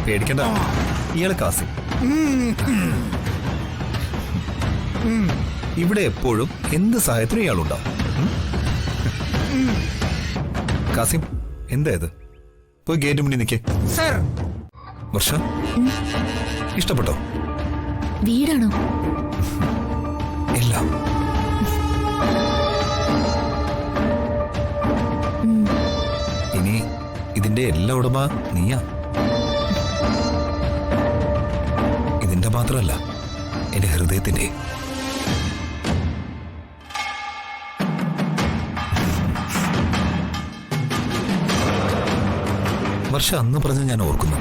പേടിക്കണ്ട, ഇയാള് കാസിം. ഇവിടെ എപ്പോഴും എന്ത് സഹായത്തിനും ഇയാളുണ്ടാവും. കാസിം, എന്താ ഇത്? പോയി ഗേറ്റ് മുന്നിൽ നിൽക്കേ. വർഷ, ഇഷ്ടപ്പെട്ടോ? വീടാണോ? എല്ലാം. ഇനി ഇതിന്റെ എല്ലാ ഉടമ നീയാ. ഇതിന്റെ മാത്രമല്ല, എന്റെ ഹൃദയത്തിന്റെ. വർഷ അന്ന് പറഞ്ഞ് ഞാൻ ഓർക്കുന്നു.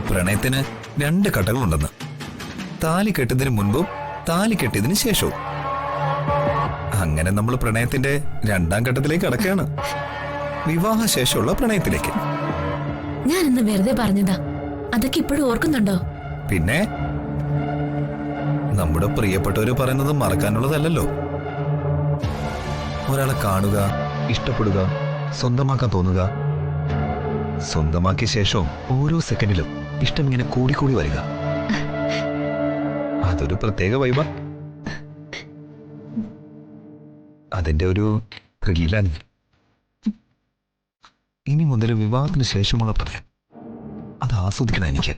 പ്രണയത്തിന് 2 ഘട്ടങ്ങളുണ്ടെന്ന്. താലി കെട്ടുന്നതിന് മുൻപും താലി കെട്ടിയതിനു ശേഷവും. അങ്ങനെ നമ്മൾ പ്രണയത്തിന്റെ 2ാം ഘട്ടത്തിലേക്ക് കടക്കുകയാണ്. വിവാഹശേഷമുള്ള പ്രണയത്തിലേക്ക്. ഞാൻ ഇന്ന് വെറുതെ പറഞ്ഞതാ. അതൊക്കെ ഇപ്പോഴും ഓർക്കുന്നുണ്ടോ? പിന്നെ നമ്മുടെ പ്രിയപ്പെട്ടവര് പറയുന്നത് മറക്കാനുള്ളതല്ലോ. ഒരാളെ കാണുക, ഇഷ്ടപ്പെടുക, സ്വന്തമാക്കാൻ തോന്നുക. സ്വന്തമാക്കിയ ശേഷം ഓരോ സെക്കൻഡിലും ഇഷ്ടം ഇങ്ങനെ കൂടിക്കൂടി വരിക. അതൊരു പ്രത്യേക വൈബ. അതിന്റെ ഒരു ത്രില്ലാണ്. ഇനി മുതൽ വിവാഹത്തിന് ശേഷമുള്ള പ്രണയം അത് ആസ്വദിക്കണം എനിക്ക്.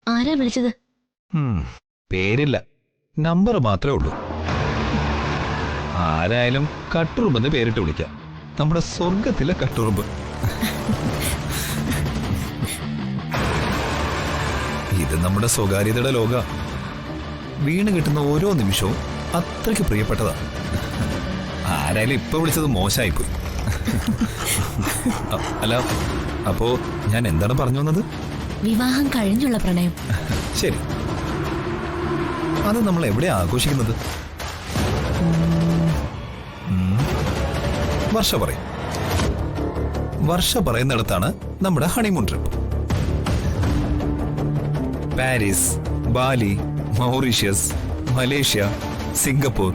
ആരാ വിളിച്ചത്? പേരില്ല, നമ്പർ മാത്രമേ ഉള്ളൂ. ആരായാലും കട്ടുറുമ്പെന്ന് പേരിട്ട് വിളിക്കാം. നമ്മുടെ സ്വർഗത്തിലെ കട്ടുറുമ്പ്. ഇത് നമ്മുടെ സ്വകാര്യതയുടെ ലോക. വീണ് കിട്ടുന്ന ഓരോ നിമിഷവും അത്രയ്ക്ക് പ്രിയപ്പെട്ടതാ. ആരായാലും ഇപ്പൊ വിളിച്ചത് മോശമായിപ്പോയി. അല്ല, അപ്പോ ഞാൻ എന്താണ് പറഞ്ഞു വന്നത്? വിവാഹം കഴിഞ്ഞുള്ള പ്രണയം. ശരി, അത് നമ്മൾ എവിടെ ആഘോഷിക്കുന്നത്? വർഷ പറയും. വർഷ പറയുന്നിടത്താണ് നമ്മുടെ honeymoon trip. Paris, Bali, Mauritius, Malaysia, Singapore.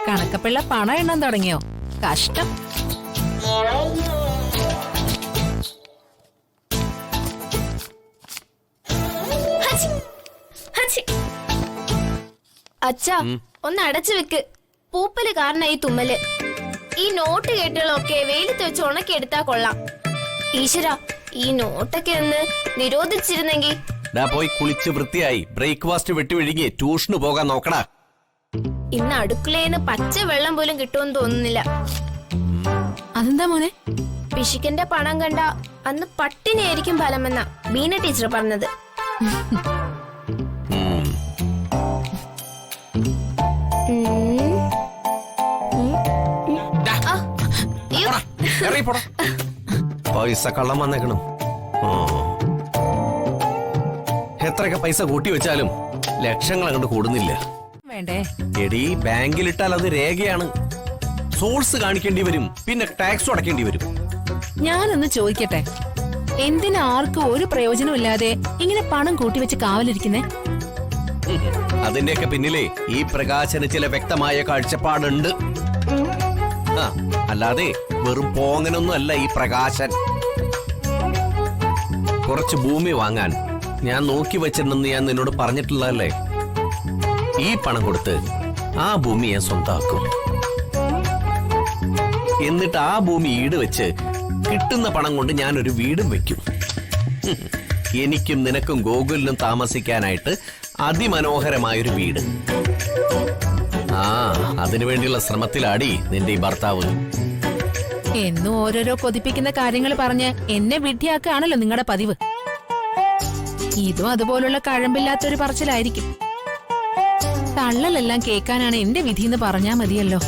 കണക്കപ്പിള്ള പണം എണ്ണാൻ തുടങ്ങിയോ? കഷ്ടം. അച്ഛാ, ഒന്ന് അടച്ചു വെക്ക്. പൂപ്പല് കാരണം ഈ തുമ്മല്. ഈ നോട്ട് കെട്ടുകളൊക്കെ വെയിലത്ത് വെച്ച് ഉണക്കിയെടുത്താ കൊള്ളാം. ഈശ്വര, ഈ നോട്ടൊക്കെ ഒന്ന് നിരോധിച്ചിരുന്നെങ്കിൽ. പോയി കുളിച്ച് വൃത്തിയായി ബ്രേക്ക്ഫാസ്റ്റ് വെട്ടിവിഴുങ്ങി ട്യൂഷന് പോകാൻ നോക്കടാ. ഇന്ന് അടുക്കളേന്ന് പച്ച വെള്ളം പോലും കിട്ടുമെന്ന് തോന്നുന്നില്ല. അതെന്താ മോനെ? പിശുക്കന്റെ പണം കണ്ട അന്ന് പട്ടിണിയായിരിക്കും ഫലമെന്ന ബീന ടീച്ചർ പറഞ്ഞത്. പൈസ കള്ളം വന്നേക്കണം. എത്രയൊക്കെ പൈസ കൂട്ടി വെച്ചാലും ലക്ഷങ്ങൾ അങ്ങോട്ട് കൂടുന്നില്ല. വേണ്ടേ? എടി, ബാങ്കിലിട്ടാൽ അത് രേഖയാണ്. സോഴ്സ് കാണിക്കേണ്ടി വരും, പിന്നെ ടാക്സ് അടക്കേണ്ടി വരും. ഞാനൊന്ന് ചോദിക്കട്ടെ, എന്തിനാ ആർക്കും ഒരു പ്രയോജനം ഇല്ലാതെ ഇങ്ങനെ പണം കൂട്ടിവെച്ച് കാവലിരിക്കുന്നേ? അതിന്റെയൊക്കെ പിന്നിലെ ഈ പ്രകാശന് ചില വ്യക്തമായ കാഴ്ചപ്പാടുണ്ട്. അല്ലാതെ വെറും പോങ്ങനൊന്നും അല്ല ഈ പ്രകാശൻ. കുറച്ച് ഭൂമി വാങ്ങാൻ ഞാൻ നോക്കി വെച്ചിട്ടുണ്ടെന്ന് ഞാൻ നിന്നോട് പറഞ്ഞിട്ടുള്ളതല്ലേ? ഈ പണം കൊടുത്ത് ആ ഭൂമി ഞാൻ സ്വന്തമാക്കും. എന്നിട്ട് ആ ഭൂമി ഈട് വെച്ച് കിട്ടുന്ന പണം കൊണ്ട് ഞാനൊരു വീടും വെക്കും. എനിക്കും നിനക്കും ഗോകുലിനും താമസിക്കാനായിട്ട് അതിമനോഹരമായൊരു വീട്. ആ അതിനുവേണ്ടിയുള്ള ശ്രമത്തിലാടി നിന്റെ ഈ ഭർത്താവ്. എന്നും ഓരോരോ കൊതിപ്പിക്കുന്ന കാര്യങ്ങൾ പറഞ്ഞ് എന്നെ വിഡ്ഢിയാക്കുകയാണല്ലോ നിങ്ങളുടെ പതിവ്. ഇതും അതുപോലുള്ള കഴമ്പില്ലാത്തൊരു പറച്ചിലായിരിക്കും. തള്ളലെല്ലാം കേൾക്കാനാണ് എന്റെ വിധിന്ന് പറഞ്ഞാ മതിയല്ലോ.